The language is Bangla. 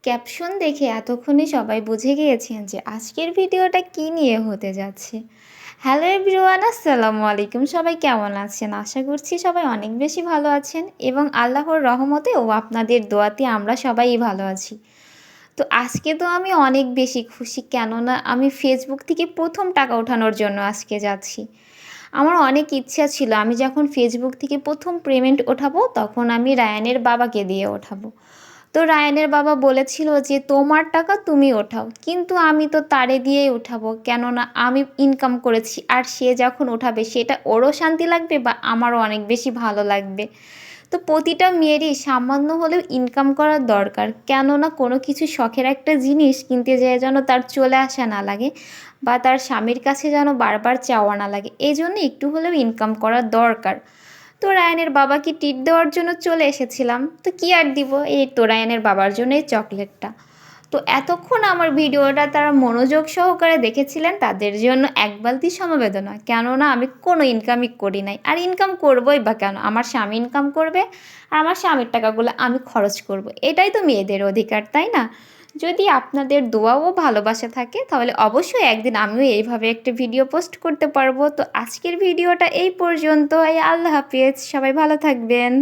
ক্যাপশন দেখে এতক্ষণে সবাই বুঝে গিয়েছেন যে আজকের ভিডিওটা কী নিয়ে হতে যাচ্ছে। হ্যালো এভরিওয়ান, আসসালামু আলাইকুম। সবাই কেমন আছেন? আশা করছি সবাই অনেক বেশি ভালো আছেন এবং আল্লাহর রহমতে ও আপনাদের দোয়াতে আমরা সবাই ভালো আছি। তো আজকে তো আমি অনেক বেশি খুশি, কেননা আমি ফেসবুক থেকে প্রথম টাকা ওঠানোর জন্য আজকে যাচ্ছি। আমার অনেক ইচ্ছা ছিল আমি যখন ফেসবুক থেকে প্রথম পেমেন্ট ওঠাবো তখন আমি রায়ানের বাবাকে দিয়ে ওঠাবো। তো রায়ানের বাবা বলেছিল যে তোমার টাকা তুমি ওঠাও, কিন্তু আমি তো তারে দিয়েই উঠাবো, কেননা আমি ইনকাম করেছি আর সে যখন ওঠাবে সেটা ওরও শান্তি লাগবে বা আমারও অনেক বেশি ভালো লাগবে। তো প্রতিটা মেয়েরই সামান্য হলেও ইনকাম করার দরকার, কেননা কোনো কিছু শখের একটা জিনিস কিনতে যেয়ে যেন তার চলে আসা না লাগে বা তার স্বামীর কাছে যেন বারবার চাওয়া না লাগে, এই জন্য একটু হলেও ইনকাম করার দরকার। তো রায়ানের বাবাকে ট্রিট দেওয়ার জন্য চলে এসেছিলাম। তো কি আর দিব, এই তো রায়ানের বাবার জন্য এই চকলেটটা। তো এতক্ষণ আমার ভিডিওটা তারা মনোযোগ সহকারে দেখেছিলেন, তাদের জন্য এক বালতি সমবেদনা, কেননা আমি কোনো ইনকামই করি নাই আর ইনকাম করবোই বা কেন, আমার স্বামী ইনকাম করবে আর আমার স্বামীর টাকাগুলো আমি খরচ করব, এটাই তো মেয়েদের অধিকার, তাই না? যদি আপনাদের দোয়া ও ভালোবাসা থাকে তাহলে অবশ্যই একদিন আমিও এইভাবে একটা ভিডিও পোস্ট করতে পারবো। তো আজকের ভিডিওটা এই পর্যন্ত। আল্লাহ হাফিজ, সবাই ভালো থাকবেন।